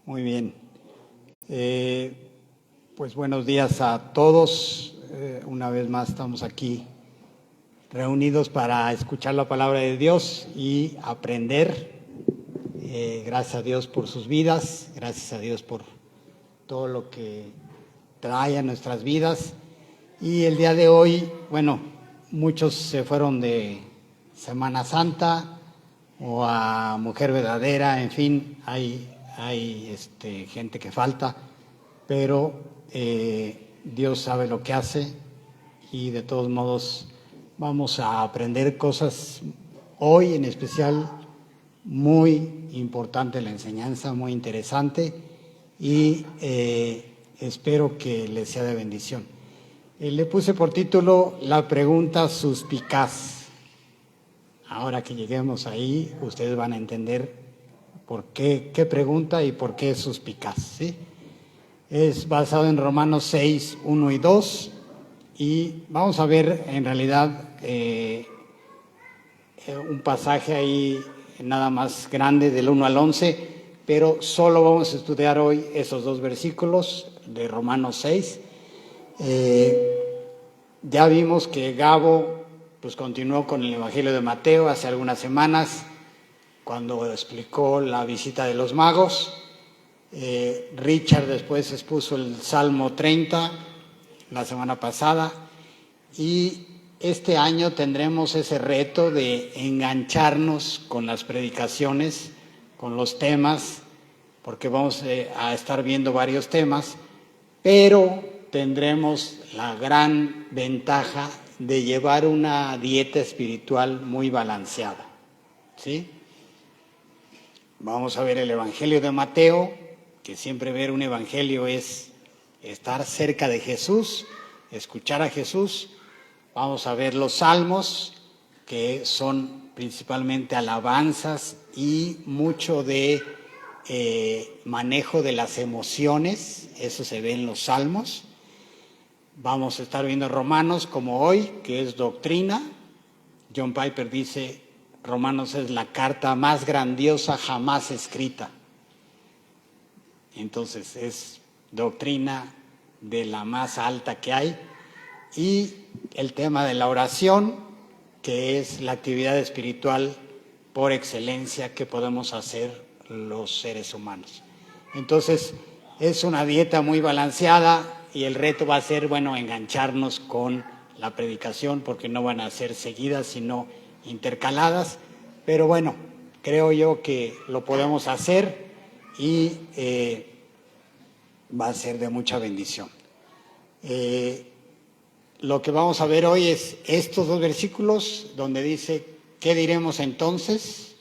Muy bien. Pues buenos días a todos. Una vez más estamos aquí reunidos para escuchar la palabra de Dios y aprender. Gracias a Dios por sus vidas, gracias a Dios por todo lo que trae a nuestras vidas. Y el día de hoy, bueno, muchos se fueron de Semana Santa o a Mujer Verdadera, en fin, hay gente que falta, pero Dios sabe lo que hace y de todos modos vamos a aprender cosas hoy, en especial muy importante la enseñanza, muy interesante, y espero que les sea de bendición. Le puse por título la pregunta suspicaz. Ahora que lleguemos ahí, ustedes van a entender por qué pregunta y por qué es suspicaz, ¿sí? Es basado en Romanos 6, 1 y 2, y vamos a ver en realidad un pasaje ahí nada más grande del 1 al 11, pero solo vamos a estudiar hoy esos dos versículos de Romanos 6. Ya vimos que Gabo pues continuó con el Evangelio de Mateo hace algunas semanas, cuando explicó la visita de los magos. Richard después expuso el Salmo 30 la semana pasada, y este año tendremos ese reto de engancharnos con las predicaciones, con los temas, porque vamos a estar viendo varios temas, pero tendremos la gran ventaja de llevar una dieta espiritual muy balanceada, ¿sí? Vamos a ver el Evangelio de Mateo, que siempre ver un evangelio es estar cerca de Jesús, escuchar a Jesús. Vamos a ver los salmos, que son principalmente alabanzas y mucho de manejo de las emociones, eso se ve en los salmos. Vamos a estar viendo Romanos, como hoy, que es doctrina. John Piper dice, Romanos es la carta más grandiosa jamás escrita. Entonces es doctrina de la más alta que hay. Y el tema de la oración, que es la actividad espiritual por excelencia que podemos hacer los seres humanos. Entonces es una dieta muy balanceada, y el reto va a ser, engancharnos con la predicación, porque no van a ser seguidas, sino intercaladas. Pero creo yo que lo podemos hacer y va a ser de mucha bendición. Lo que vamos a ver hoy es estos dos versículos donde dice, ¿qué diremos entonces?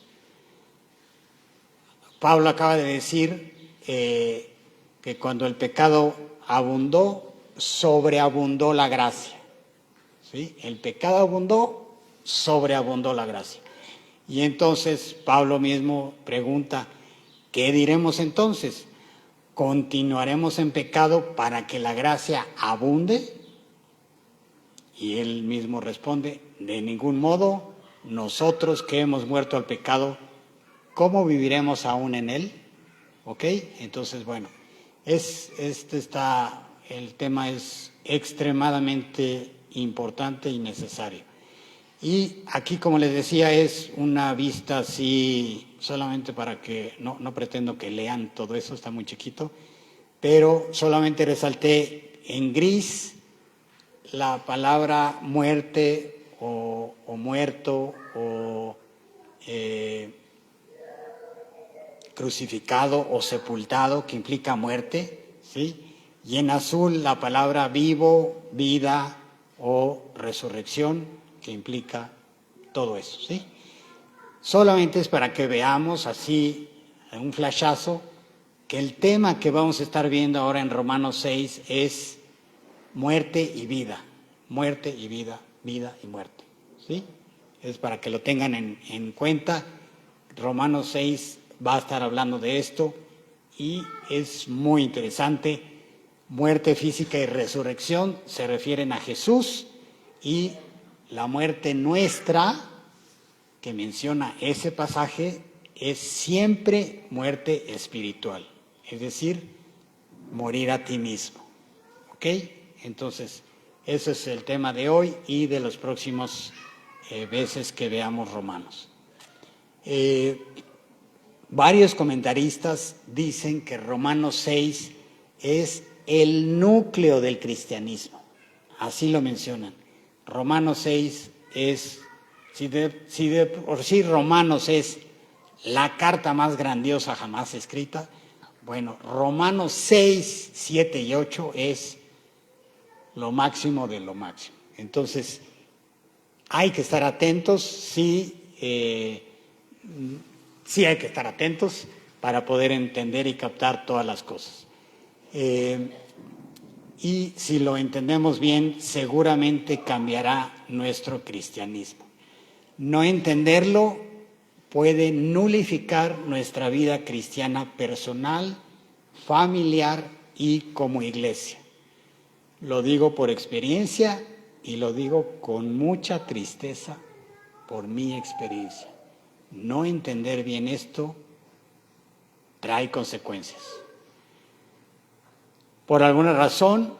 Pablo acaba de decir que cuando el pecado abundó, sobreabundó la gracia, ¿sí? El pecado abundó, sobreabundó la gracia. Y entonces Pablo mismo pregunta, ¿qué diremos entonces? ¿Continuaremos en pecado para que la gracia abunde? Y él mismo responde, de ningún modo. Nosotros que hemos muerto al pecado, ¿cómo viviremos aún en él? ¿Ok? Entonces, el tema es extremadamente importante y necesario. Y aquí, como les decía, es una vista así, solamente para que, no pretendo que lean todo eso, está muy chiquito, pero solamente resalté en gris la palabra muerte o muerto o crucificado o sepultado, que implica muerte, ¿sí? Y en azul la palabra vivo, vida o resurrección, que implica todo eso, ¿sí? Solamente es para que veamos así, en un flashazo, que el tema que vamos a estar viendo ahora en Romanos 6 es muerte y vida, vida y muerte, ¿sí? Es para que lo tengan en cuenta. Romanos 6 va a estar hablando de esto y es muy interesante. Muerte física y resurrección se refieren a Jesús, y la muerte nuestra que menciona ese pasaje es siempre muerte espiritual. es decir, morir a ti mismo. ¿Ok? Entonces, ese es el tema de hoy y de los próximos veces que veamos Romanos. Varios comentaristas dicen que Romanos 6 es el núcleo del cristianismo. Así lo mencionan. Romanos 6 es, si de por sí Romanos es la carta más grandiosa jamás escrita, bueno, Romanos 6, 7 y 8 es lo máximo de lo máximo. Entonces, hay que estar atentos, sí hay que estar atentos para poder entender y captar todas las cosas. Y si lo entendemos bien, seguramente cambiará nuestro cristianismo. No entenderlo puede nulificar nuestra vida cristiana personal, familiar y como iglesia. Lo digo por experiencia y lo digo con mucha tristeza por mi experiencia. No entender bien esto trae consecuencias. Por alguna razón,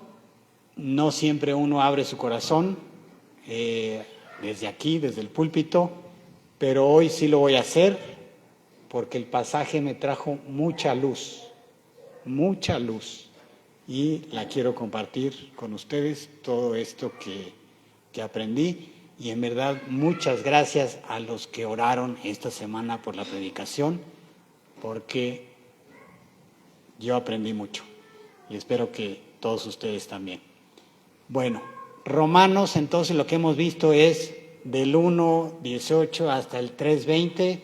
no siempre uno abre su corazón desde aquí, desde el púlpito, pero hoy sí lo voy a hacer porque el pasaje me trajo mucha luz, y la quiero compartir con ustedes, todo esto que aprendí. Y en verdad, muchas gracias a los que oraron esta semana por la predicación, porque yo aprendí mucho y espero que todos ustedes también. Bueno, Romanos, entonces lo que hemos visto es del 1:18 hasta el 3:20,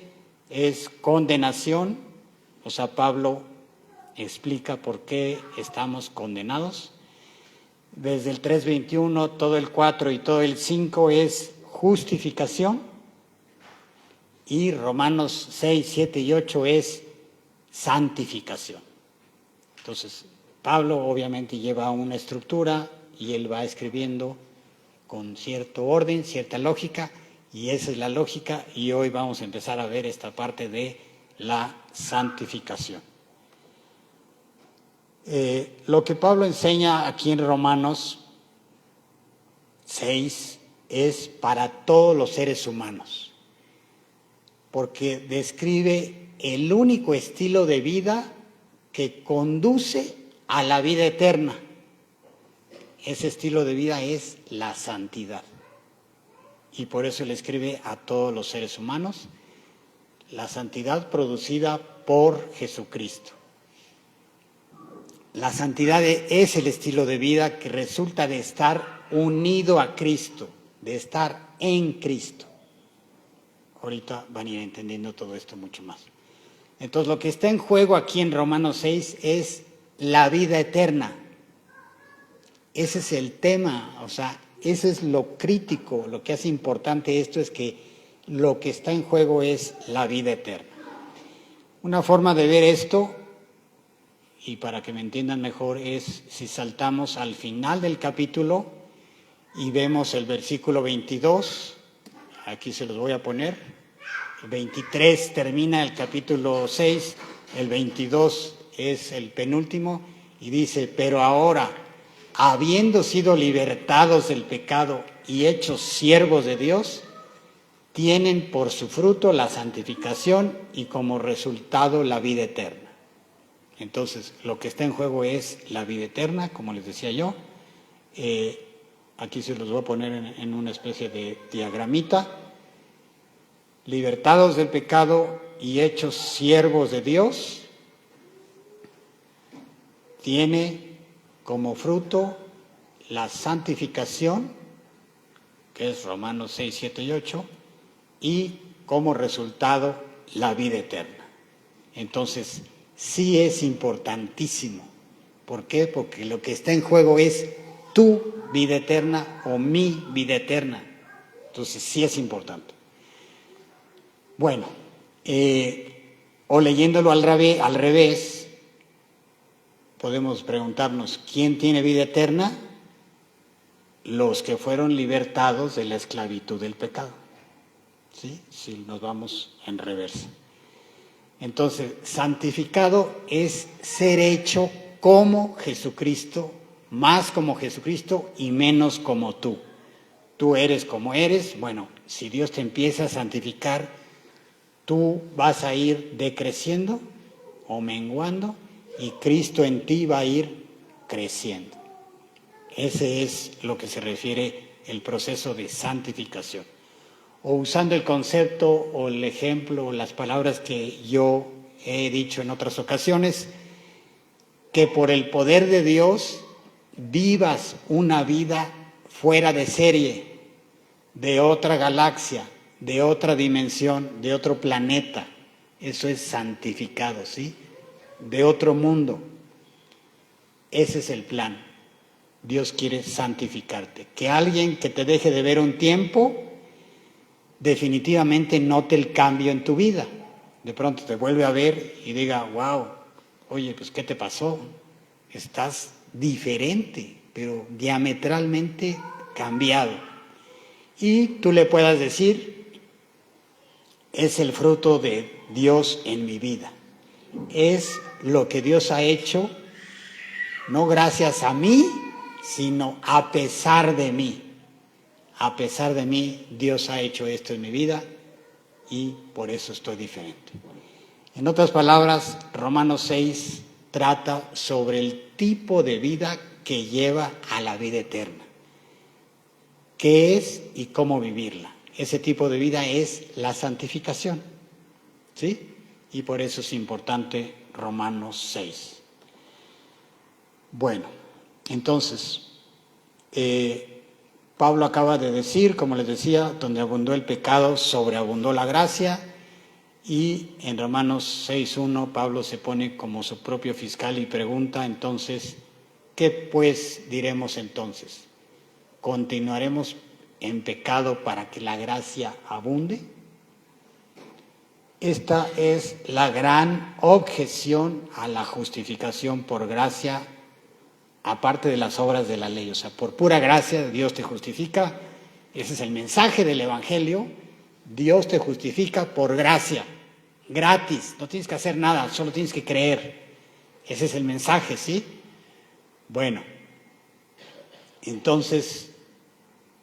es condenación, o sea, Pablo explica por qué estamos condenados. Desde el 3:21, todo el 4 y todo el 5 es justificación. Y Romanos 6, 7 y 8 es santificación. Entonces, Pablo obviamente lleva una estructura y él va escribiendo con cierto orden, cierta lógica, y esa es la lógica, y hoy vamos a empezar a ver esta parte de la santificación. Lo que Pablo enseña aquí en Romanos 6 es para todos los seres humanos, porque describe el único estilo de vida que conduce a la vida eterna. Ese estilo de vida es la santidad. Y por eso le escribe a todos los seres humanos, la santidad producida por Jesucristo. La santidad es el estilo de vida que resulta de estar unido a Cristo, de estar en Cristo. Ahorita van a ir entendiendo todo esto mucho más. Entonces, lo que está en juego aquí en Romanos 6 es la vida eterna. Ese es el tema, o sea, ese es lo crítico, lo que hace importante esto es que lo que está en juego es la vida eterna. Una forma de ver esto, y para que me entiendan mejor, es si saltamos al final del capítulo y vemos el versículo 22, aquí se los voy a poner, el 23 termina el capítulo 6, el 22 es el penúltimo, y dice, pero ahora, habiendo sido libertados del pecado y hechos siervos de Dios, tienen por su fruto la santificación y como resultado la vida eterna. Entonces, lo que está en juego es la vida eterna, como les decía yo. Aquí se los voy a poner en una especie de diagramita. Libertados del pecado y hechos siervos de Dios, tiene como fruto la santificación, que es Romanos 6, 7 y 8, y como resultado la vida eterna. Entonces, sí es importantísimo. ¿Por qué? Porque lo que está en juego es tu vida eterna o mi vida eterna. Entonces, sí es importante. Bueno, o leyéndolo al revés, podemos preguntarnos, ¿quién tiene vida eterna? Los que fueron libertados de la esclavitud del pecado. ¿Sí? Si nos vamos en reversa. Entonces, santificado es ser hecho como Jesucristo, más como Jesucristo y menos como tú. Tú eres como eres. Bueno, si Dios te empieza a santificar, tú vas a ir decreciendo o menguando y Cristo en ti va a ir creciendo. Ese es lo que se refiere el proceso de santificación. O usando el concepto o el ejemplo o las palabras que yo he dicho en otras ocasiones, que por el poder de Dios vivas una vida fuera de serie, de otra galaxia, de otra dimensión, de otro planeta. Eso es santificado, ¿sí? De otro mundo. Ese es el plan. Dios quiere santificarte. Que alguien que te deje de ver un tiempo, definitivamente note el cambio en tu vida. De pronto te vuelve a ver y diga, wow, oye, pues ¿qué te pasó? Estás diferente, pero diametralmente cambiado. Y tú le puedas decir, es el fruto de Dios en mi vida. Es lo que Dios ha hecho, no gracias a mí, sino a pesar de mí. A pesar de mí, Dios ha hecho esto en mi vida y por eso estoy diferente. En otras palabras, Romanos 6 trata sobre el tipo de vida que lleva a la vida eterna. ¿Qué es y cómo vivirla? Ese tipo de vida es la santificación, ¿sí? Y por eso es importante Romanos 6. Bueno, entonces, Pablo acaba de decir, como les decía, donde abundó el pecado, sobreabundó la gracia, y en Romanos 6:1 Pablo se pone como su propio fiscal y pregunta entonces, ¿qué pues diremos entonces? ¿Continuaremos en pecado para que la gracia abunde? Esta es la gran objeción a la justificación por gracia, aparte de las obras de la ley. O sea, por pura gracia Dios te justifica. Ese es el mensaje del Evangelio. Dios te justifica por gracia, gratis. No tienes que hacer nada, solo tienes que creer. Ese es el mensaje, ¿sí? Bueno, entonces,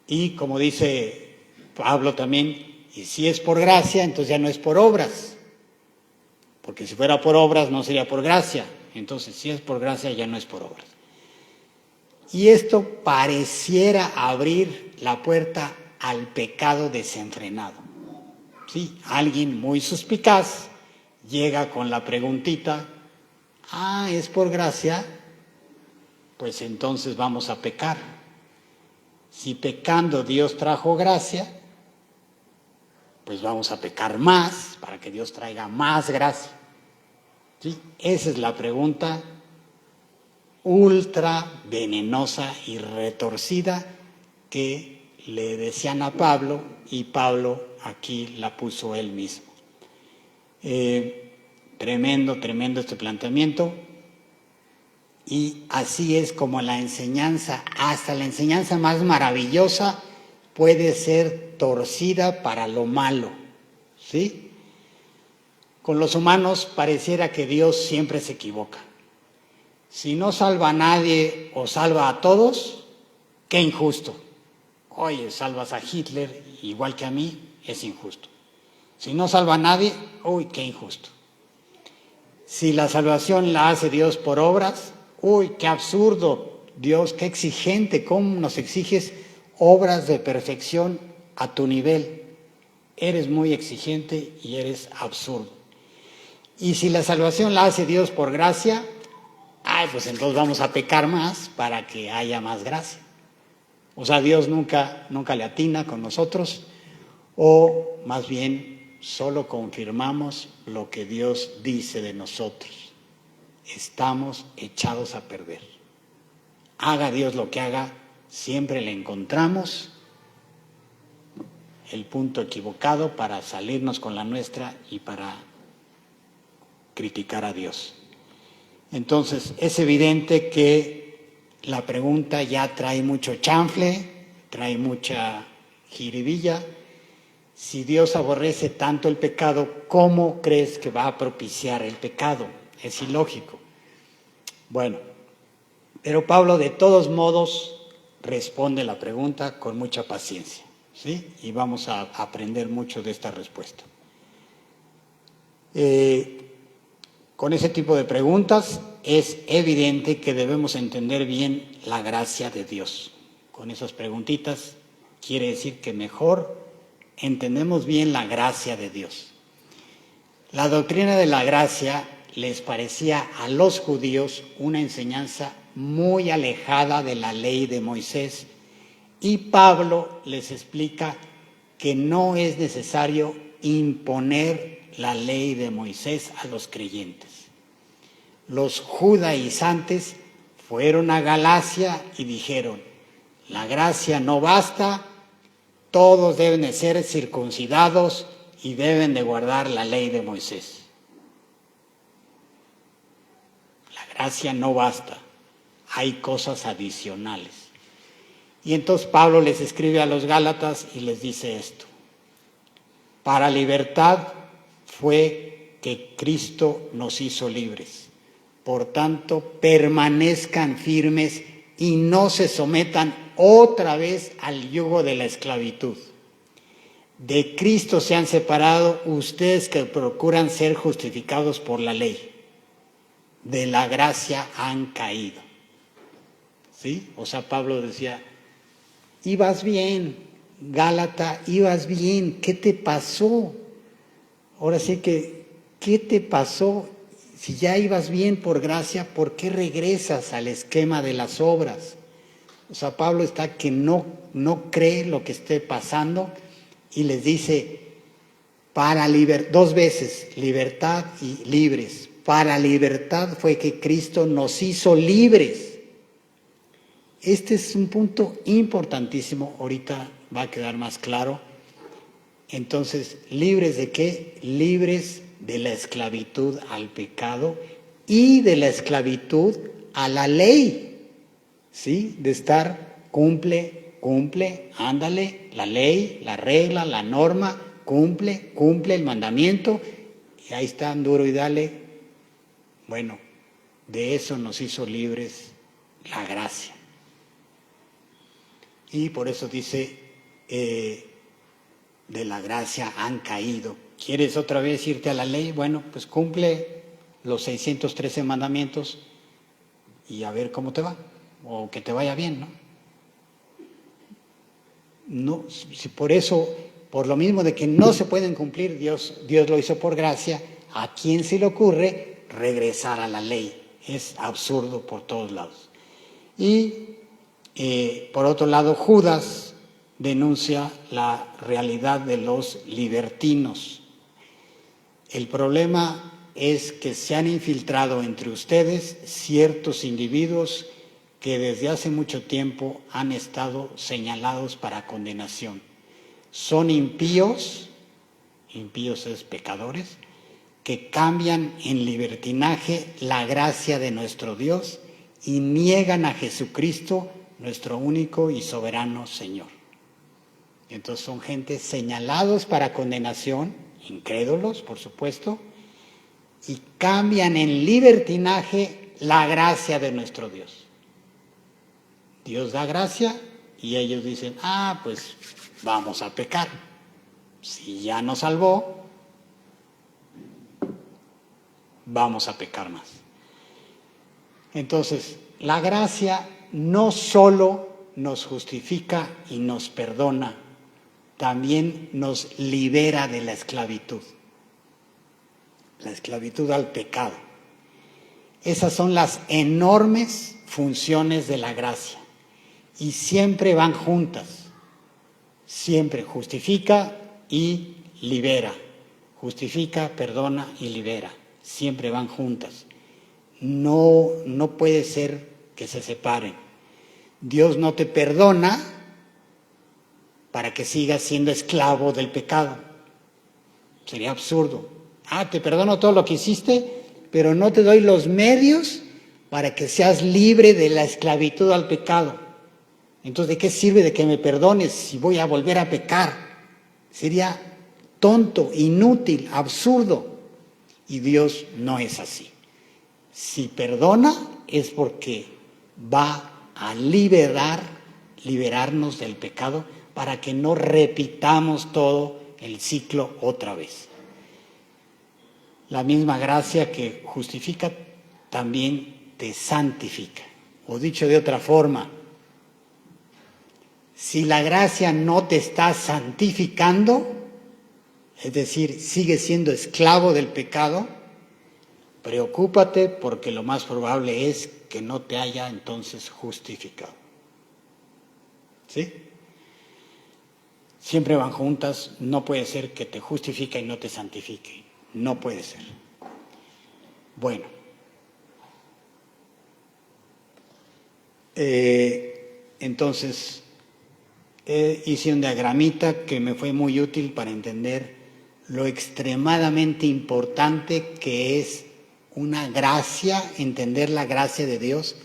y como dice Pablo también, y si es por gracia, entonces ya no es por obras. Porque si fuera por obras no sería por gracia. Entonces, si es por gracia, ya no es por obras. Y esto pareciera abrir la puerta al pecado desenfrenado. ¿Sí? Alguien muy suspicaz llega con la preguntita, es por gracia, pues entonces vamos a pecar. Si pecando Dios trajo gracia, pues vamos a pecar más para que Dios traiga más gracia. ¿Sí? Esa es la pregunta ultra venenosa y retorcida que le decían a Pablo, y Pablo aquí la puso él mismo. Tremendo este planteamiento, y así es como la enseñanza, hasta la enseñanza más maravillosa, puede ser torcida para lo malo, ¿sí? Con los humanos pareciera que Dios siempre se equivoca. Si no salva a nadie o salva a todos, qué injusto. Oye, salvas a Hitler igual que a mí, es injusto. Si no salva a nadie, uy, qué injusto. Si la salvación la hace Dios por obras, uy, qué absurdo. Dios, qué exigente, cómo nos exiges obras de perfección a tu nivel. Eres muy exigente y eres absurdo. Y si la salvación la hace Dios por gracia, pues entonces vamos a pecar más para que haya más gracia. O sea, Dios nunca le atina con nosotros, o más bien solo confirmamos lo que Dios dice de nosotros. Estamos echados a perder. Haga Dios lo que haga, siempre le encontramos el punto equivocado para salirnos con la nuestra y para criticar a Dios. Entonces, es evidente que la pregunta ya trae mucho chanfle, trae mucha jiribilla. Si Dios aborrece tanto el pecado, ¿cómo crees que va a propiciar el pecado? Es ilógico. Bueno, pero Pablo de todos modos responde la pregunta con mucha paciencia, ¿sí? Y vamos a aprender mucho de esta respuesta. Con ese tipo de preguntas es evidente que debemos entender bien la gracia de Dios. Con esas preguntitas quiere decir que mejor entendemos bien la gracia de Dios. La doctrina de la gracia les parecía a los judíos una enseñanza muy alejada de la ley de Moisés, y Pablo les explica que no es necesario imponer la ley de Moisés a los creyentes. Los judaizantes fueron a Galacia y dijeron: la gracia no basta, todos deben de ser circuncidados y deben de guardar la ley de Moisés. La gracia no basta, hay cosas adicionales. Y entonces Pablo les escribe a los Gálatas y les dice esto: para libertad fue que Cristo nos hizo libres. Por tanto, permanezcan firmes y no se sometan otra vez al yugo de la esclavitud. De Cristo se han separado ustedes que procuran ser justificados por la ley. De la gracia han caído. ¿Sí? O sea, Pablo decía: ibas bien, Gálata, ibas bien, ¿qué te pasó? Ahora sí que, ¿qué te pasó? Si ya ibas bien por gracia, ¿por qué regresas al esquema de las obras? O sea, Pablo está que no cree lo que esté pasando y les dice, dos veces, libertad y libres. Para libertad fue que Cristo nos hizo libres. Este es un punto importantísimo, ahorita va a quedar más claro. Entonces, ¿libres de qué? Libres de la esclavitud al pecado y de la esclavitud a la ley, ¿sí? De estar, cumple, ándale, la ley, la regla, la norma, cumple el mandamiento, y ahí están, duro y dale. Bueno, de eso nos hizo libres la gracia. Y por eso dice, de la gracia han caído. ¿Quieres otra vez irte a la ley? Bueno, pues cumple los 613 mandamientos y a ver cómo te va, o que te vaya bien, ¿no? No, si por eso, por lo mismo de que no se pueden cumplir, Dios lo hizo por gracia. ¿A quién se le ocurre regresar a la ley? Es absurdo por todos lados. Y por otro lado, Judas denuncia la realidad de los libertinos. El problema es que se han infiltrado entre ustedes ciertos individuos que desde hace mucho tiempo han estado señalados para condenación. Son impíos es pecadores, que cambian en libertinaje la gracia de nuestro Dios y niegan a Jesucristo, nuestro único y soberano Señor. Entonces son gente señalados para condenación, incrédulos, por supuesto, y cambian en libertinaje la gracia de nuestro Dios. Dios da gracia y ellos dicen, pues vamos a pecar. Si ya nos salvó, vamos a pecar más. Entonces, la gracia no solo nos justifica y nos perdona, también nos libera de la esclavitud al pecado. Esas son las enormes funciones de la gracia y siempre van juntas. Siempre justifica y libera. Justifica, perdona y libera. Siempre van juntas. No puede ser que se separen. Dios no te perdona para que sigas siendo esclavo del pecado. Sería absurdo. Te perdono todo lo que hiciste, pero no te doy los medios para que seas libre de la esclavitud al pecado. Entonces, ¿de qué sirve de que me perdones si voy a volver a pecar? Sería tonto, inútil, absurdo. Y Dios no es así. Si perdona es porque va a liberarnos del pecado para que no repitamos todo el ciclo otra vez. La misma gracia que justifica también te santifica. O dicho de otra forma, si la gracia no te está santificando, es decir, sigues siendo esclavo del pecado, preocúpate porque lo más probable es que no te haya entonces justificado. ¿Sí? Siempre van juntas, no puede ser que te justifique y no te santifique. No puede ser. Bueno. Entonces, hice un diagramita que me fue muy útil para entender lo extremadamente importante que es una gracia, entender la gracia de Dios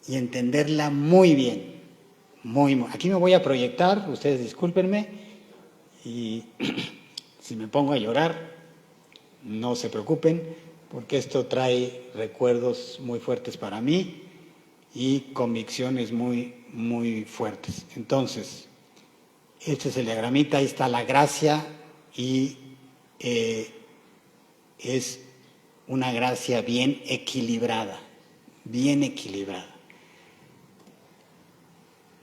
y entenderla muy bien. Aquí me voy a proyectar, ustedes discúlpenme, y si me pongo a llorar, no se preocupen, porque esto trae recuerdos muy fuertes para mí y convicciones muy, muy fuertes. Entonces, este es el diagramita, ahí está la gracia y es una gracia bien equilibrada, bien equilibrada.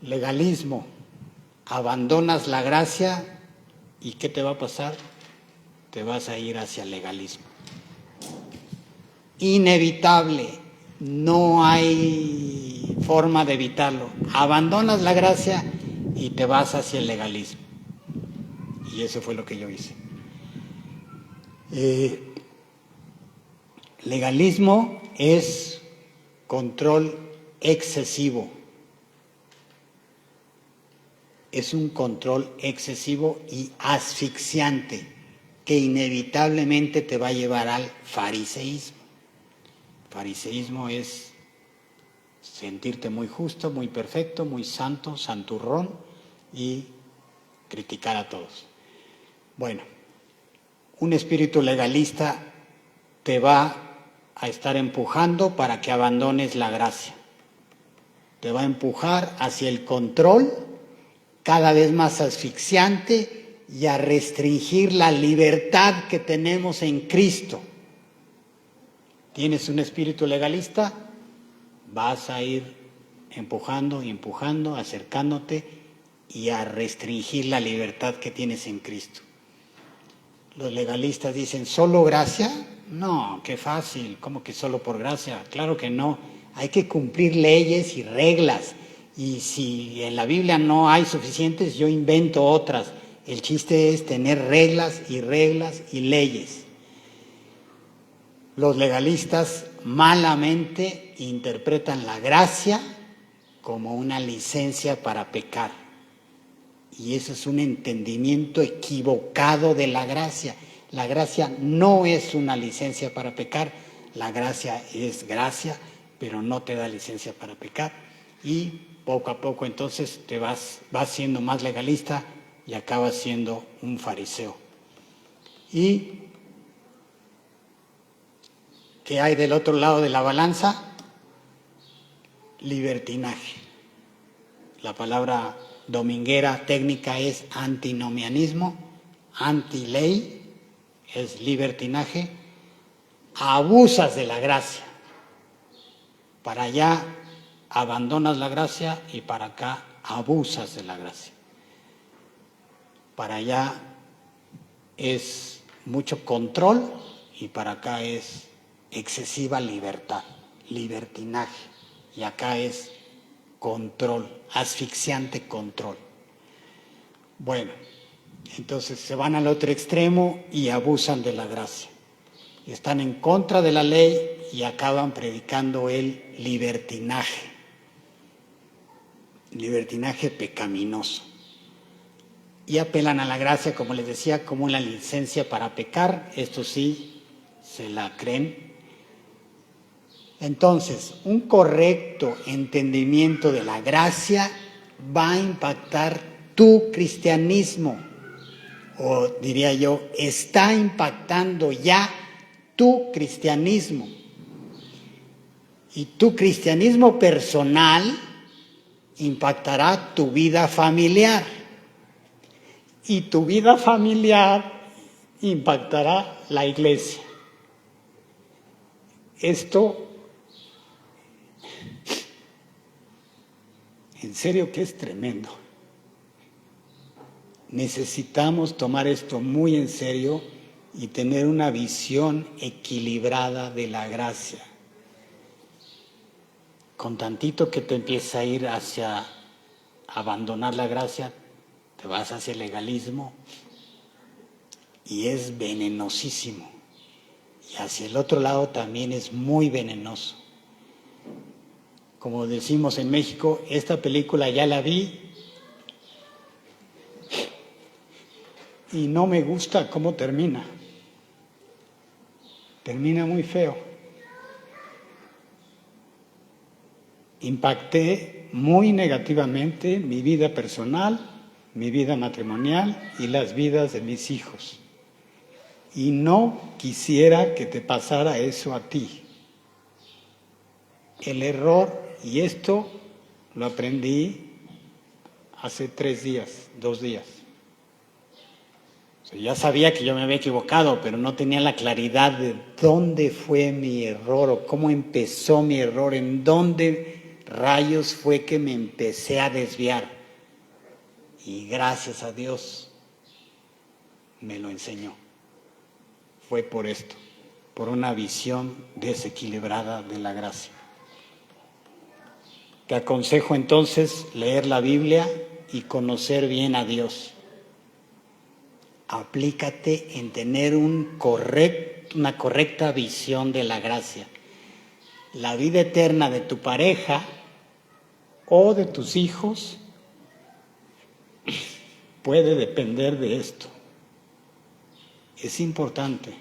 Legalismo, abandonas la gracia y ¿qué te va a pasar? Te vas a ir hacia el legalismo. Inevitable, no hay forma de evitarlo. Abandonas la gracia y te vas hacia el legalismo. Y eso fue lo que yo hice. Legalismo es control excesivo. Es un control excesivo y asfixiante que inevitablemente te va a llevar al fariseísmo. Fariseísmo es sentirte muy justo, muy perfecto, muy santo, santurrón y criticar a todos. Bueno, un espíritu legalista te va a estar empujando para que abandones la gracia. Te va a empujar hacia el control cada vez más asfixiante y a restringir la libertad que tenemos en Cristo. ¿Tienes un espíritu legalista? Vas a ir empujando y empujando, acercándote y a restringir la libertad que tienes en Cristo. Los legalistas dicen, ¿solo gracia? No, qué fácil, ¿cómo que solo por gracia? Claro que no, hay que cumplir leyes y reglas. Y si en la Biblia no hay suficientes, yo invento otras. El chiste es tener reglas y leyes. Los legalistas malamente interpretan la gracia como una licencia para pecar. Y eso es un entendimiento equivocado de la gracia. La gracia no es una licencia para pecar. La gracia es gracia, pero no te da licencia para pecar. Y poco a poco entonces te vas siendo más legalista y acabas siendo un fariseo. ¿Y qué hay del otro lado de la balanza? Libertinaje. La palabra dominguera técnica es antinomianismo, antiley, es libertinaje. Abusas de la gracia. Para allá abandonas la gracia y para acá abusas de la gracia. Para allá es mucho control y para acá es excesiva libertad, libertinaje. Y acá es control, asfixiante control. Bueno, entonces se van al otro extremo y abusan de la gracia. Están en contra de la ley y acaban predicando el libertinaje. Libertinaje pecaminoso. Y apelan a la gracia, como les decía, como una licencia para pecar. Esto sí, se la creen. Entonces, un correcto entendimiento de la gracia va a impactar tu cristianismo. o diría yo, está impactando ya tu cristianismo. Y tu cristianismo personal impactará tu vida familiar. Y tu vida familiar impactará la iglesia. Esto, en serio que es tremendo. Necesitamos tomar esto muy en serio y tener una visión equilibrada de la gracia. Con tantito que te empieza a ir hacia abandonar la gracia, te vas hacia el legalismo y es venenosísimo. Y hacia el otro lado también es muy venenoso. Como decimos en México, esta película ya la vi y no me gusta cómo termina. Termina muy feo. Impacté muy negativamente mi vida personal, mi vida matrimonial y las vidas de mis hijos. Y no quisiera que te pasara eso a ti. El error, y esto lo aprendí hace 2 días. O sea, ya sabía que yo me había equivocado, pero no tenía la claridad de dónde fue mi error o cómo empezó mi error, en dónde rayos fue que me empecé a desviar. Y gracias a Dios me lo enseñó. Fue por esto, por una visión desequilibrada de la gracia. Te aconsejo entonces leer la Biblia y conocer bien a Dios. Aplícate en tener una correcta visión de la gracia. La vida eterna de tu pareja o de tus hijos puede depender de esto. Es importante.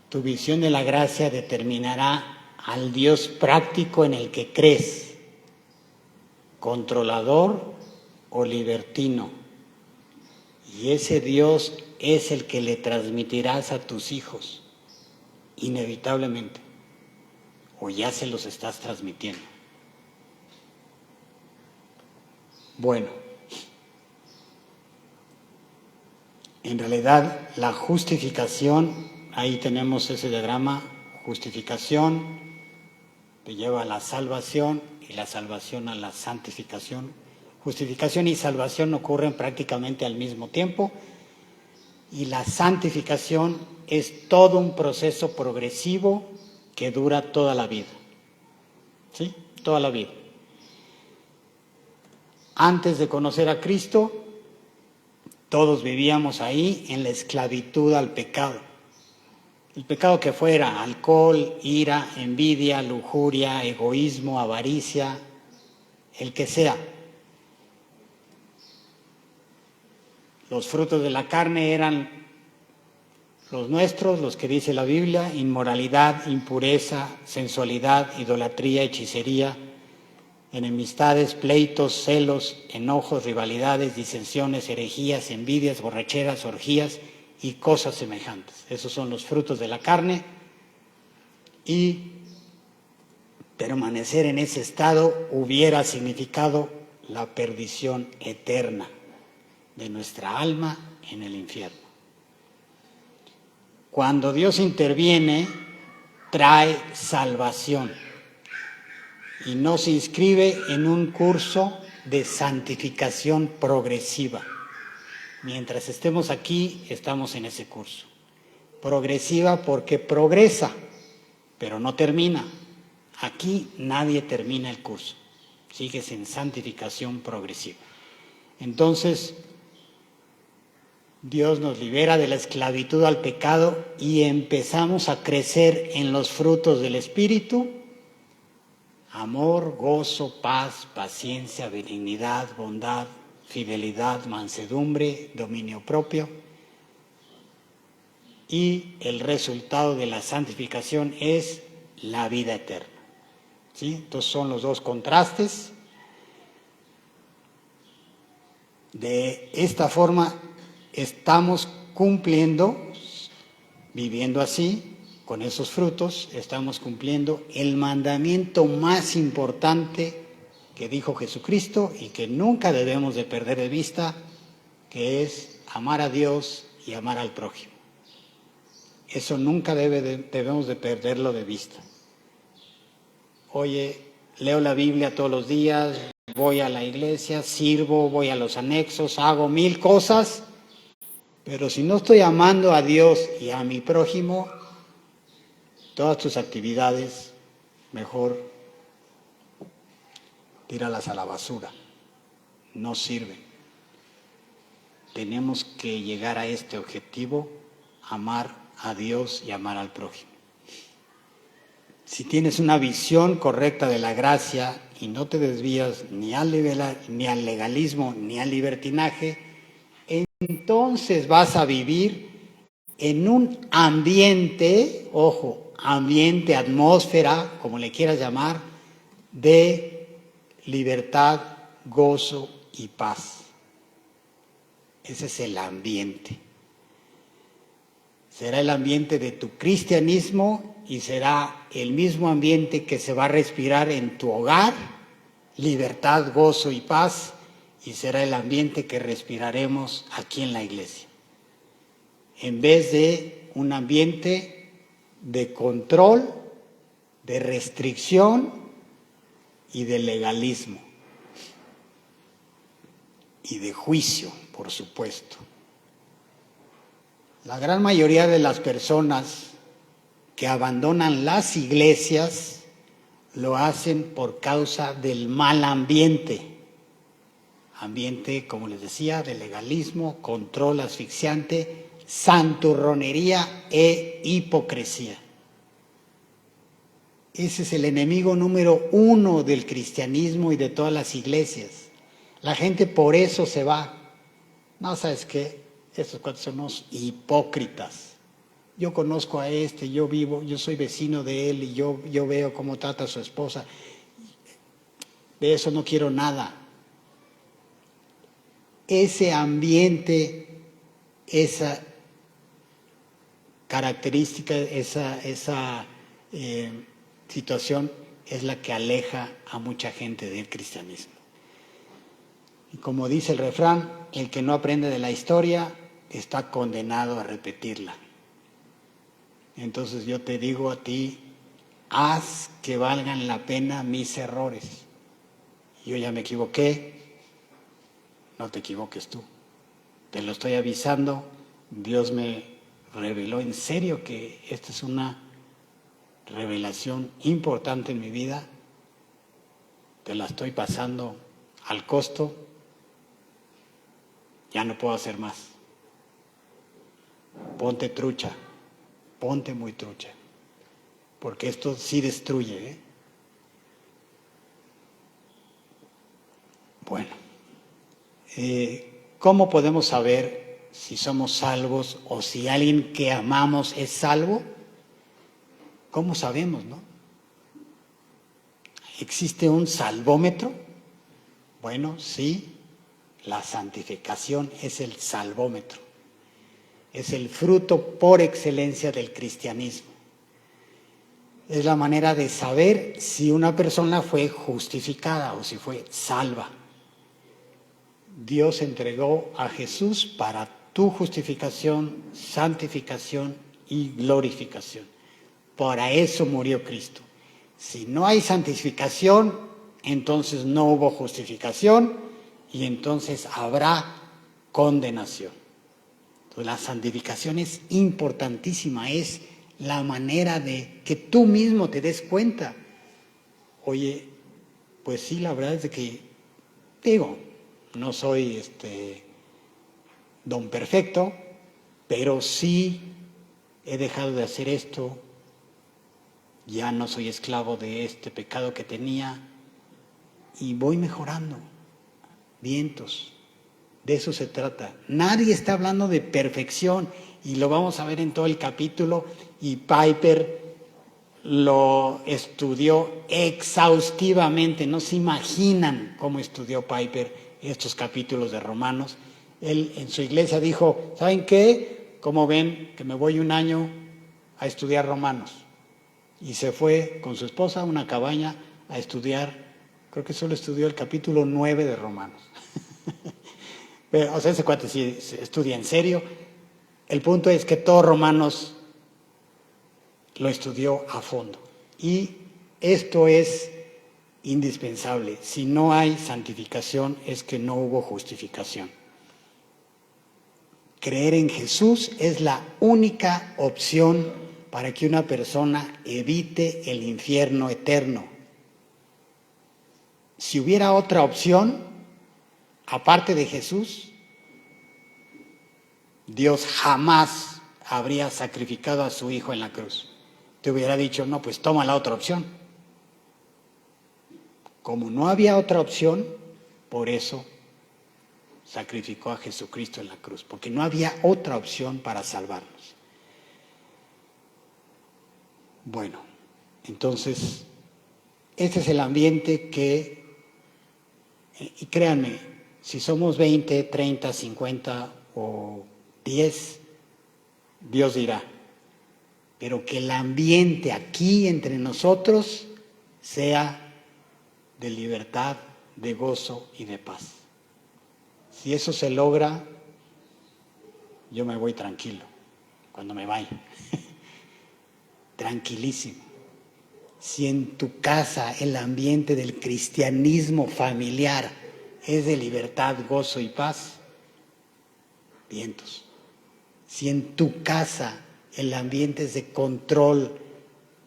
Tu visión de la gracia determinará al Dios práctico en el que crees, controlador o libertino. Y ese Dios es el que le transmitirás a tus hijos, inevitablemente, o ya se los estás transmitiendo. Bueno, en realidad la justificación, ahí tenemos ese diagrama, justificación te lleva a la salvación y la salvación a la santificación. Justificación y salvación ocurren prácticamente al mismo tiempo y la santificación es todo un proceso progresivo que dura toda la vida. ¿Sí? Toda la vida. Antes de conocer a Cristo, todos vivíamos ahí en la esclavitud al pecado. El pecado que fuera, alcohol, ira, envidia, lujuria, egoísmo, avaricia, el que sea. Los frutos de la carne eran los nuestros, los que dice la Biblia: inmoralidad, impureza, sensualidad, idolatría, hechicería, enemistades, pleitos, celos, enojos, rivalidades, disensiones, herejías, envidias, borracheras, orgías y cosas semejantes. Esos son los frutos de la carne, y permanecer en ese estado hubiera significado la perdición eterna de nuestra alma en el infierno. Cuando Dios interviene, trae salvación y nos inscribe en un curso de santificación progresiva. Mientras estemos aquí, estamos en ese curso. Progresiva porque progresa, pero no termina. Aquí nadie termina el curso. Sigues en santificación progresiva. Entonces, Dios nos libera de la esclavitud al pecado y empezamos a crecer en los frutos del Espíritu: amor, gozo, paz, paciencia, benignidad, bondad, fidelidad, mansedumbre, dominio propio. Y el resultado de la santificación es la vida eterna. ¿Sí? Entonces son los dos contrastes. De esta forma estamos cumpliendo, viviendo así, con esos frutos, estamos cumpliendo el mandamiento más importante que dijo Jesucristo y que nunca debemos de perder de vista, que es amar a Dios y amar al prójimo. Eso nunca debemos de perderlo de vista. Oye, leo la Biblia todos los días, voy a la iglesia, sirvo, voy a los anexos, hago 1000 cosas, pero si no estoy amando a Dios y a mi prójimo, todas tus actividades, mejor tíralas a la basura, no sirven. Tenemos que llegar a este objetivo, amar a Dios y amar al prójimo. Si tienes una visión correcta de la gracia y no te desvías ni al legalismo ni al libertinaje, entonces vas a vivir en un ambiente, ojo, ambiente, atmósfera, como le quieras llamar, de libertad, gozo y paz. Ese es el ambiente. Será el ambiente de tu cristianismo y será el mismo ambiente que se va a respirar en tu hogar, libertad, gozo y paz, y será el ambiente que respiraremos aquí en la iglesia. En vez de un ambiente de control, de restricción y de legalismo. Y de juicio, por supuesto. La gran mayoría de las personas que abandonan las iglesias lo hacen por causa del mal ambiente. Ambiente, como les decía, de legalismo, control asfixiante, santurronería e hipocresía. Ese es el enemigo número 1 del cristianismo y de todas las iglesias. La gente por eso se va. No, ¿sabes qué? Estos cuatro son unos hipócritas. Yo conozco a este, yo soy vecino de él y yo veo cómo trata a su esposa. De eso no quiero nada. Ese ambiente, esa característica, esa situación es la que aleja a mucha gente del cristianismo. Y como dice el refrán, el que no aprende de la historia está condenado a repetirla. Entonces yo te digo a ti, haz que valgan la pena mis errores. Yo ya me equivoqué, no te equivoques tú. Te lo estoy avisando, Dios me reveló en serio que esta es una revelación importante en mi vida. Te la estoy pasando al costo. Ya no puedo hacer más. Ponte trucha, ponte muy trucha, porque esto sí destruye, ¿eh? Bueno, ¿cómo podemos saber si somos salvos o si alguien que amamos es salvo? ¿Cómo sabemos, no? ¿Existe un salvómetro? Bueno, sí. La santificación es el salvómetro, es el fruto por excelencia del cristianismo. Es la manera de saber si una persona fue justificada o si fue salva. Dios entregó a Jesús para tu justificación, santificación y glorificación. Para eso murió Cristo. Si no hay santificación, entonces no hubo justificación, y entonces habrá condenación. Entonces, la santificación es importantísima, es la manera de que tú mismo te des cuenta. Oye, pues sí, la verdad es de que, no soy don perfecto, pero sí he dejado de hacer esto, ya no soy esclavo de este pecado que tenía y voy mejorando. Vientos, de eso se trata. Nadie está hablando de perfección y lo vamos a ver en todo el capítulo, y Piper lo estudió exhaustivamente. No se imaginan cómo estudió Piper estos capítulos de Romanos. Él en su iglesia dijo, ¿saben qué? ¿Cómo ven que me voy un año a estudiar Romanos? Y se fue con su esposa a una cabaña a estudiar, creo que solo estudió el capítulo 9 de Romanos. Pero, o sea, ese cuate sí estudia en serio. El punto es que todo Romanos lo estudió a fondo. Y esto es indispensable. Si no hay santificación, es que no hubo justificación. Creer en Jesús es la única opción para que una persona evite el infierno eterno. Si hubiera otra opción, aparte de Jesús, Dios jamás habría sacrificado a su Hijo en la cruz. Te hubiera dicho, no, pues toma la otra opción. Como no había otra opción, por eso sacrificó a Jesucristo en la cruz, porque no había otra opción para salvarnos. Bueno, entonces, este es el ambiente que, y créanme, si somos 20, 30, 50 o 10, Dios dirá, pero que el ambiente aquí entre nosotros sea de libertad, de gozo y de paz. Si eso se logra, yo me voy tranquilo cuando me vaya. Tranquilísimo. Si en tu casa el ambiente del cristianismo familiar es de libertad, gozo y paz, vientos. Si en tu casa el ambiente es de control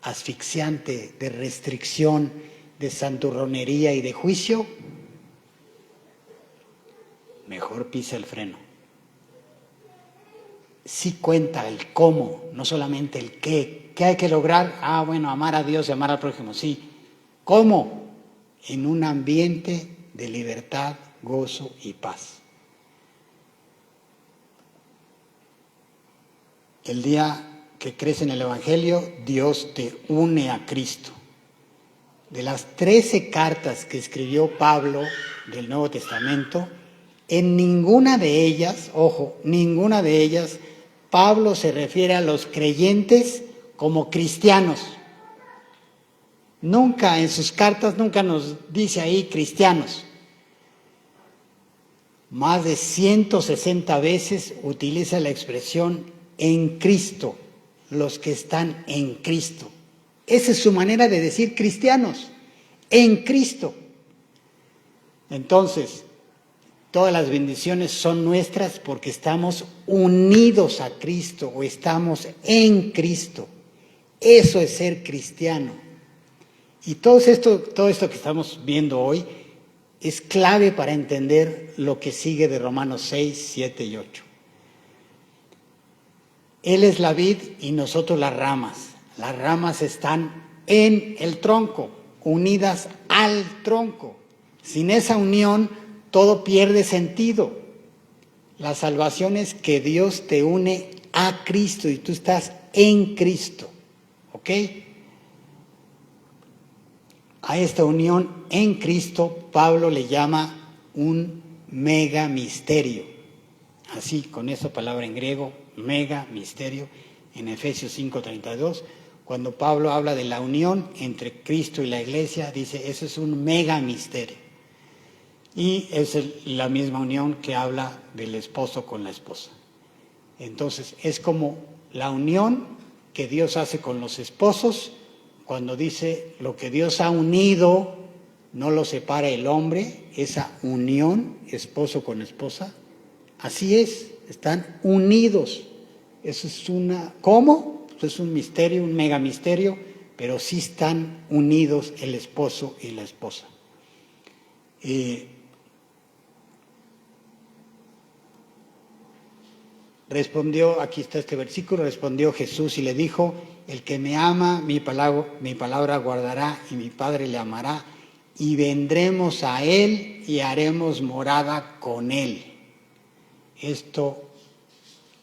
asfixiante, de restricción, de santurronería y de juicio, mejor pisa el freno. Sí cuenta el cómo, no solamente el qué. ¿Qué hay que lograr? Bueno, amar a Dios y amar al prójimo, sí. ¿Cómo? En un ambiente de libertad, gozo y paz. El día que crees en el Evangelio, Dios te une a Cristo. De las 13 cartas que escribió Pablo del Nuevo Testamento, en ninguna de ellas, ojo, ninguna de ellas, Pablo se refiere a los creyentes como cristianos. Nunca en sus cartas, nunca nos dice ahí cristianos. Más de 160 veces utiliza la expresión en Cristo, los que están en Cristo. Esa es su manera de decir cristianos, en Cristo. Entonces, todas las bendiciones son nuestras porque estamos unidos a Cristo o estamos en Cristo. Eso es ser cristiano. Y todo esto que estamos viendo hoy es clave para entender lo que sigue de Romanos 6, 7 y 8. Él es la vid y nosotros las ramas. Las ramas están en el tronco, unidas al tronco. Sin esa unión, todo pierde sentido. La salvación es que Dios te une a Cristo y tú estás en Cristo. ¿Ok? A esta unión en Cristo, Pablo le llama un mega misterio. Así, con esa palabra en griego, mega misterio, en Efesios 5:32, cuando Pablo habla de la unión entre Cristo y la iglesia, dice, eso es un mega misterio. Y es la misma unión que habla del esposo con la esposa. Entonces, es como la unión que Dios hace con los esposos, cuando dice, lo que Dios ha unido, no lo separa el hombre, esa unión, esposo con esposa, así es, están unidos. Eso es ¿cómo? Es un misterio, un mega misterio, pero sí están unidos el esposo y la esposa. Respondió, aquí está este versículo, respondió Jesús y le dijo, el que me ama, mi palabra guardará y mi Padre le amará y vendremos a él y haremos morada con él. Esto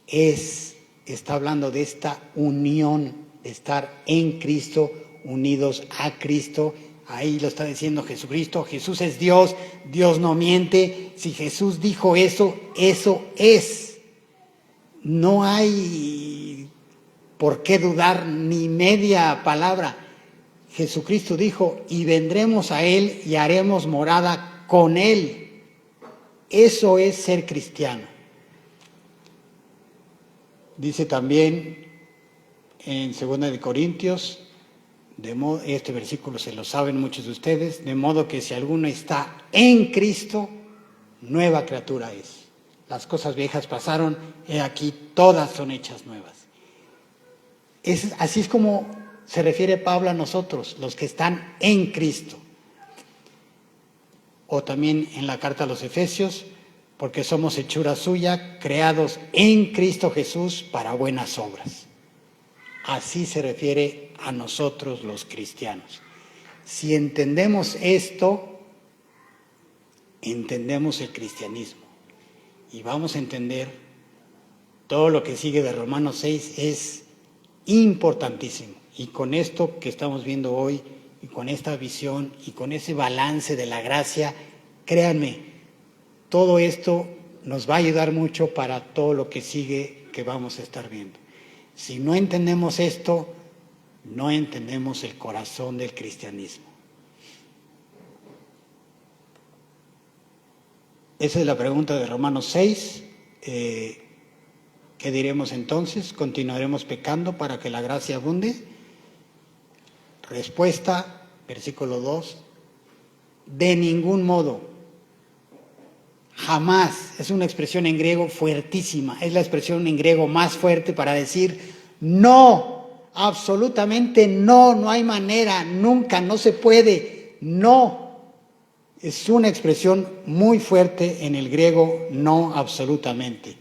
está hablando de esta unión, de estar en Cristo, unidos a Cristo, Ahí lo está diciendo Jesucristo. Jesús es Dios, Dios no miente. Si Jesús dijo eso, eso es. No hay por qué dudar ni media palabra. Jesucristo dijo, y vendremos a Él y haremos morada con Él. Eso es ser cristiano. Dice también en 2 Corintios, este versículo se lo saben muchos de ustedes, de modo que si alguno está en Cristo, nueva criatura es. Las cosas viejas pasaron, he aquí, todas son hechas nuevas. Así es como se refiere Pablo a nosotros, los que están en Cristo. O también en la carta a los Efesios, porque somos hechura suya, creados en Cristo Jesús para buenas obras. Así se refiere a nosotros los cristianos. Si entendemos esto, entendemos el cristianismo. Y vamos a entender todo lo que sigue de Romanos 6 es importantísimo. Y con esto que estamos viendo hoy, y con esta visión, y con ese balance de la gracia, créanme, todo esto nos va a ayudar mucho para todo lo que sigue que vamos a estar viendo. Si no entendemos esto, no entendemos el corazón del cristianismo. Esa es la pregunta de Romanos 6. ¿Qué diremos entonces? ¿Continuaremos pecando para que la gracia abunde? Respuesta, versículo 2. De ningún modo. Jamás. Es una expresión en griego fuertísima. Es la expresión en griego más fuerte para decir no. Absolutamente no. No hay manera. Nunca. No se puede. No. Es una expresión muy fuerte en el griego, no absolutamente.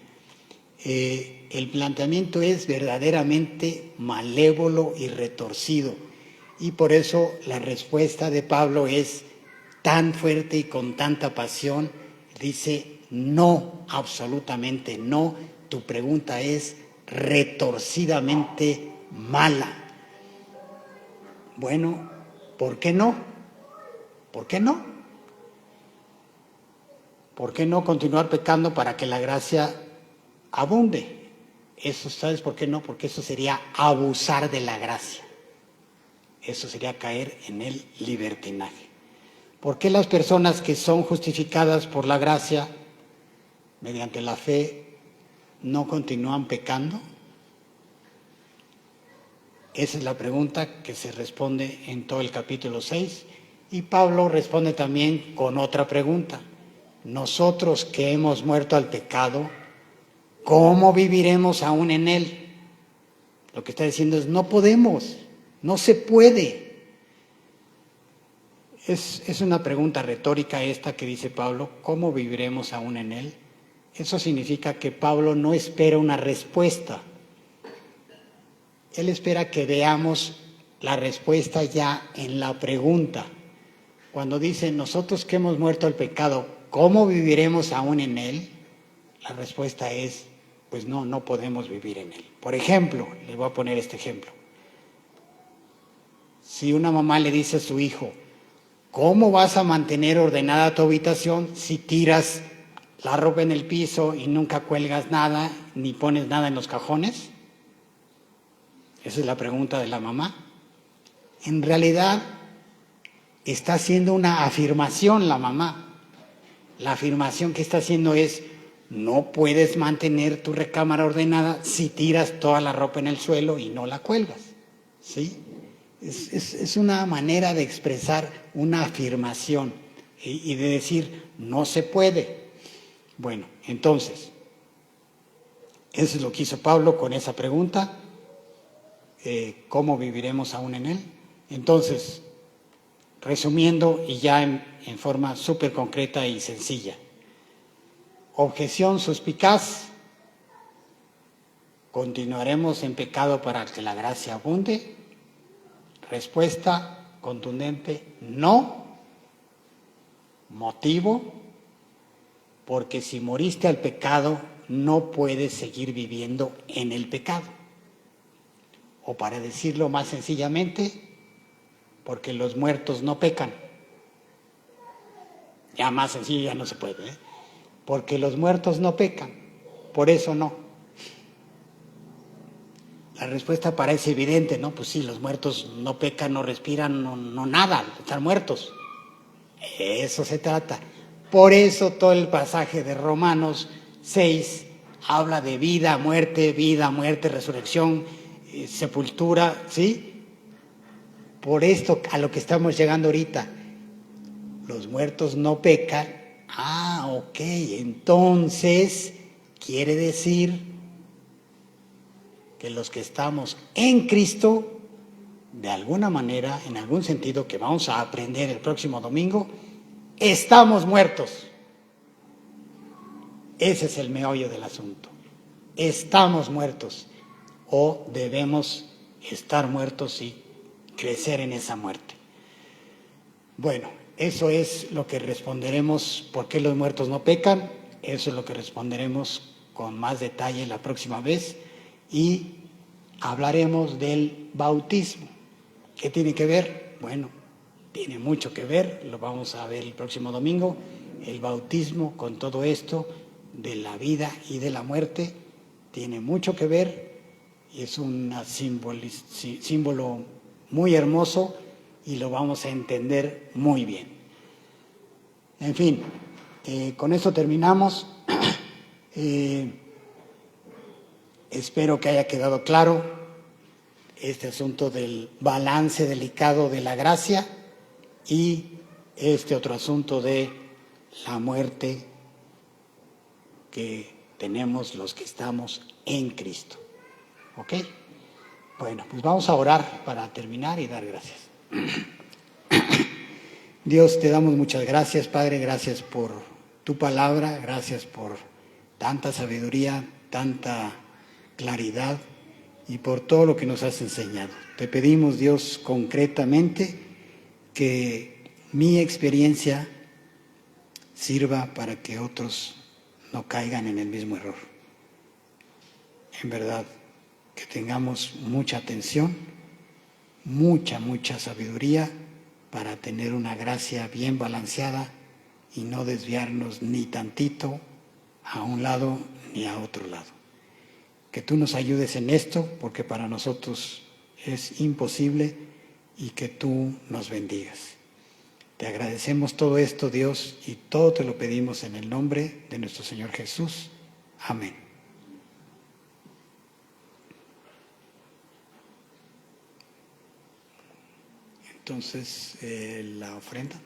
El planteamiento es verdaderamente malévolo y retorcido. Y por eso la respuesta de Pablo es tan fuerte y con tanta pasión. Dice, no, absolutamente no. Tu pregunta es retorcidamente mala. Bueno, ¿por qué no? ¿Por qué no? ¿Por qué no continuar pecando para que la gracia abunde? Eso, ¿sabes por qué no? Porque eso sería abusar de la gracia. Eso sería caer en el libertinaje. ¿Por qué las personas que son justificadas por la gracia, mediante la fe, no continúan pecando? Esa es la pregunta que se responde en todo el capítulo 6. Y Pablo responde también con otra pregunta. Nosotros que hemos muerto al pecado, ¿cómo viviremos aún en él? Lo que está diciendo es, no podemos, no se puede. Es una pregunta retórica esta que dice Pablo, ¿cómo viviremos aún en él? Eso significa que Pablo no espera una respuesta. Él espera que veamos la respuesta ya en la pregunta. Cuando dice, nosotros que hemos muerto al pecado, ¿cómo viviremos aún en él? La respuesta es, pues no podemos vivir en él. Por ejemplo, les voy a poner este ejemplo. Si una mamá le dice a su hijo, ¿cómo vas a mantener ordenada tu habitación si tiras la ropa en el piso y nunca cuelgas nada, ni pones nada en los cajones? Esa es la pregunta de la mamá. En realidad, está haciendo una afirmación la mamá. La afirmación que está haciendo es, no puedes mantener tu recámara ordenada si tiras toda la ropa en el suelo y no la cuelgas. ¿Sí? Es una manera de expresar una afirmación y de decir, no se puede. Bueno, entonces, eso es lo que hizo Pablo con esa pregunta. ¿Cómo viviremos aún en él? Entonces, resumiendo y ya en forma súper concreta y sencilla. Objeción suspicaz. ¿Continuaremos en pecado para que la gracia abunde? Respuesta contundente, no. Motivo, porque si moriste al pecado, no puedes seguir viviendo en el pecado. O para decirlo más sencillamente, porque los muertos no pecan. Ya más sencillo ya no se puede, ¿eh? Porque los muertos no pecan, por eso no. La respuesta parece evidente, ¿no? Pues sí, los muertos no pecan, no respiran, no nada, están muertos. Eso se trata. Por eso todo el pasaje de Romanos 6 habla de vida, muerte, resurrección, sepultura, ¿sí? Por esto a lo que estamos llegando ahorita, los muertos no pecan. Ah, ok, entonces quiere decir que los que estamos en Cristo, de alguna manera, en algún sentido que vamos a aprender el próximo domingo, estamos muertos. Ese es el meollo del asunto. Estamos muertos o debemos estar muertos y crecer en esa muerte. Bueno, eso es lo que responderemos, ¿por qué los muertos no pecan? Eso es lo que responderemos con más detalle la próxima vez y hablaremos del bautismo. ¿Qué tiene que ver? Bueno, tiene mucho que ver, lo vamos a ver el próximo domingo, el bautismo con todo esto de la vida y de la muerte, tiene mucho que ver y es un símbolo muy hermoso y lo vamos a entender muy bien. En fin, con esto terminamos. Espero que haya quedado claro este asunto del balance delicado de la gracia y este otro asunto de la muerte que tenemos los que estamos en Cristo. ¿Ok? Bueno, pues vamos a orar para terminar y dar gracias. Dios, te damos muchas gracias, Padre, gracias por tu palabra, gracias por tanta sabiduría, tanta claridad y por todo lo que nos has enseñado. Te pedimos, Dios, concretamente que mi experiencia sirva para que otros no caigan en el mismo error. En verdad, que tengamos mucha atención, mucha sabiduría para tener una gracia bien balanceada y no desviarnos ni tantito a un lado ni a otro lado. Que tú nos ayudes en esto, porque para nosotros es imposible, y que tú nos bendigas. Te agradecemos todo esto, Dios, y todo te lo pedimos en el nombre de nuestro Señor Jesús. Amén. Entonces, la ofrenda.